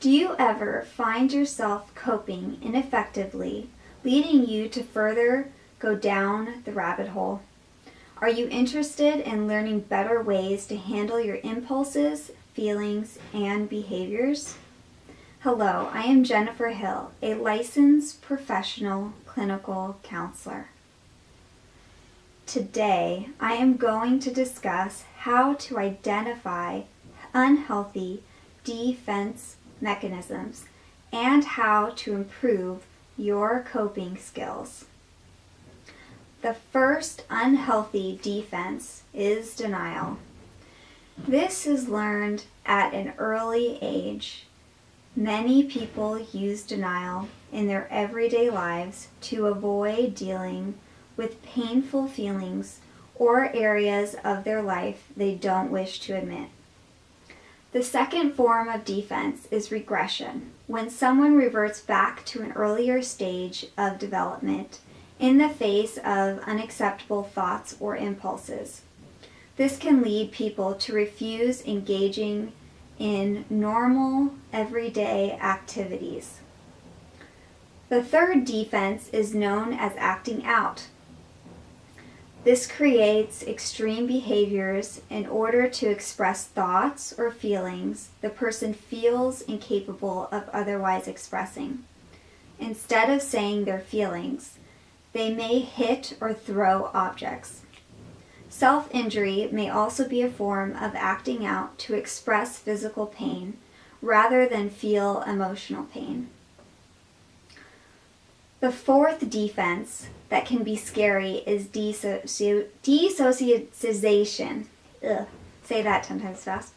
Do you ever find yourself coping ineffectively, leading you to further go down the rabbit hole? Are you interested in learning better ways to handle your impulses, feelings, and behaviors? Hello, I am Jennifer Hill, a licensed professional clinical counselor. Today, I am going to discuss how to identify unhealthy defense mechanisms and how to improve your coping skills. The first unhealthy defense is denial. This is learned at an early age. Many people use denial in their everyday lives to avoid dealing with painful feelings or areas of their life they don't wish to admit. The second form of defense is regression, when someone reverts back to an earlier stage of development in the face of unacceptable thoughts or impulses. This can lead people to refuse engaging in normal, everyday activities. The third defense is known as acting out. This creates extreme behaviors in order to express thoughts or feelings the person feels incapable of otherwise expressing. Instead of saying their feelings, they may hit or throw objects. Self-injury may also be a form of acting out to express physical pain rather than feel emotional pain. The fourth defense that can be scary is dissociation. Say that 10 times fast.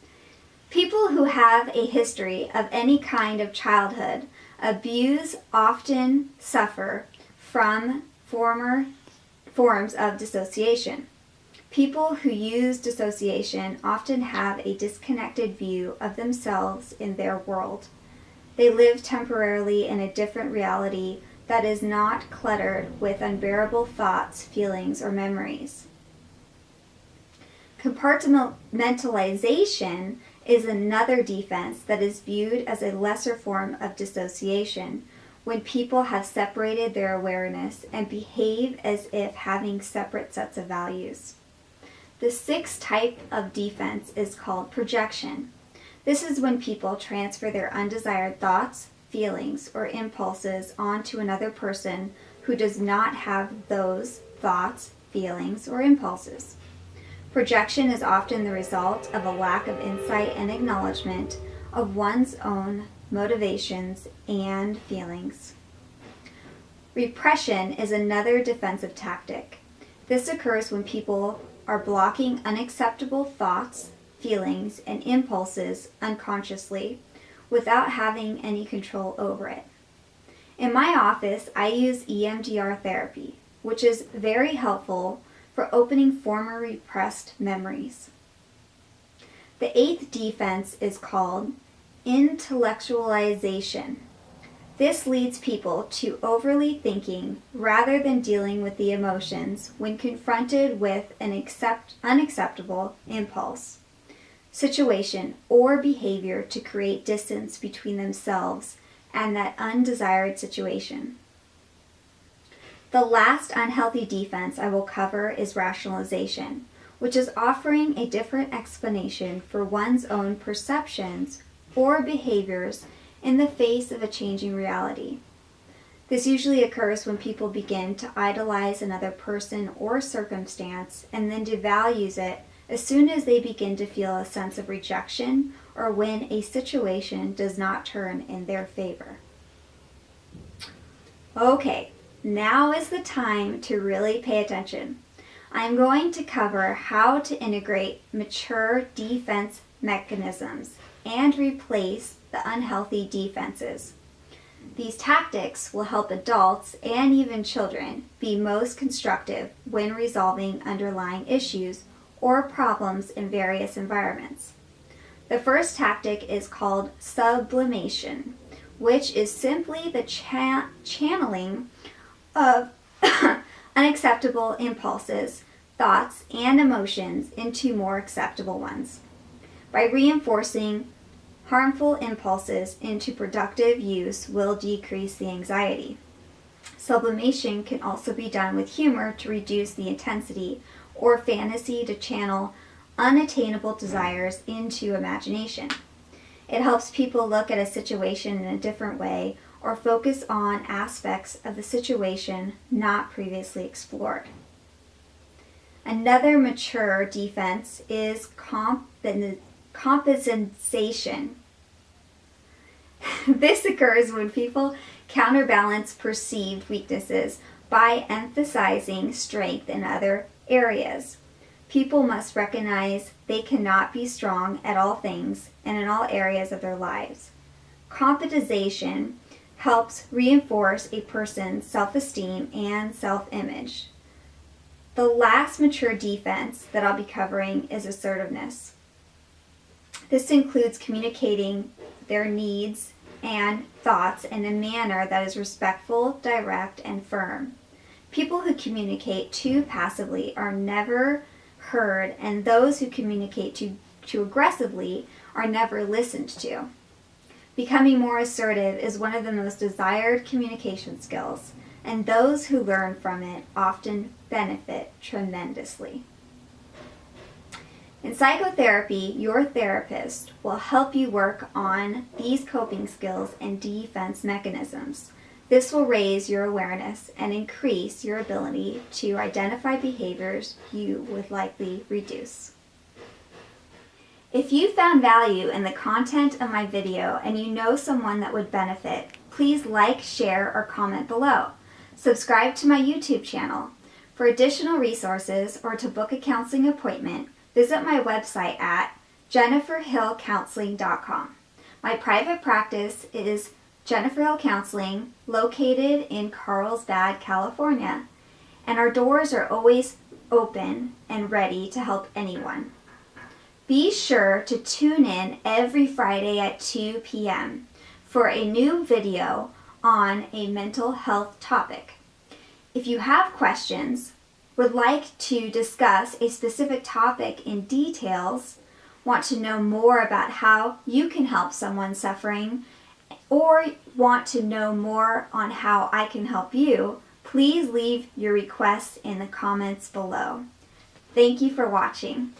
People who have a history of any kind of childhood abuse often suffer from forms of dissociation. People who use dissociation often have a disconnected view of themselves in their world. They live temporarily in a different reality that is not cluttered with unbearable thoughts, feelings, or memories. Compartmentalization is another defense that is viewed as a lesser form of dissociation when people have separated their awareness and behave as if having separate sets of values. The sixth type of defense is called projection. This is when people transfer their undesired thoughts, feelings, or impulses onto another person who does not have those thoughts, feelings, or impulses. Projection is often the result of a lack of insight and acknowledgement of one's own motivations and feelings. Repression is another defensive tactic. This occurs when people are blocking unacceptable thoughts, feelings, and impulses unconsciously without having any control over it. In my office, I use EMDR therapy, which is very helpful for opening former repressed memories. The eighth defense is called intellectualization. This leads people to overly thinking rather than dealing with the emotions when confronted with an unacceptable impulse, situation, or behavior to create distance between themselves and that undesired situation. The last unhealthy defense I will cover is rationalization, which is offering a different explanation for one's own perceptions or behaviors in the face of a changing reality. This usually occurs when people begin to idolize another person or circumstance and then devalue it as soon as they begin to feel a sense of rejection or when a situation does not turn in their favor. Okay, now is the time to really pay attention. I'm going to cover how to integrate mature defense mechanisms and replace the unhealthy defenses. These tactics will help adults and even children be most constructive when resolving underlying issues or problems in various environments. The first tactic is called sublimation, which is simply the channeling of unacceptable impulses, thoughts, and emotions into more acceptable ones. By reinforcing harmful impulses into productive use will decrease the anxiety. Sublimation can also be done with humor to reduce the intensity, or fantasy to channel unattainable desires into imagination. It helps people look at a situation in a different way or focus on aspects of the situation not previously explored. Another mature defense is compensation. This occurs when people counterbalance perceived weaknesses by emphasizing strength in other areas. People must recognize they cannot be strong at all things and in all areas of their lives. Compensation helps reinforce a person's self-esteem and self-image. The last mature defense that I'll be covering is assertiveness. This includes communicating their needs and thoughts in a manner that is respectful, direct, and firm. People who communicate too passively are never heard, and those who communicate too aggressively are never listened to. Becoming more assertive is one of the most desired communication skills, and those who learn from it often benefit tremendously. In psychotherapy, your therapist will help you work on these coping skills and defense mechanisms. This will raise your awareness and increase your ability to identify behaviors you would likely reduce. If you found value in the content of my video and you know someone that would benefit, please like, share, or comment below. Subscribe to my YouTube channel. For additional resources or to book a counseling appointment, visit my website at jenniferhillcounseling.com. My private practice is Jennifer Hill Counseling, located in Carlsbad, California, and our doors are always open and ready to help anyone. Be sure to tune in every Friday at 2 p.m. for a new video on a mental health topic. If you have questions, would like to discuss a specific topic in details, want to know more about how you can help someone suffering, or want to know more on how I can help you, please leave your requests in the comments below. Thank you for watching.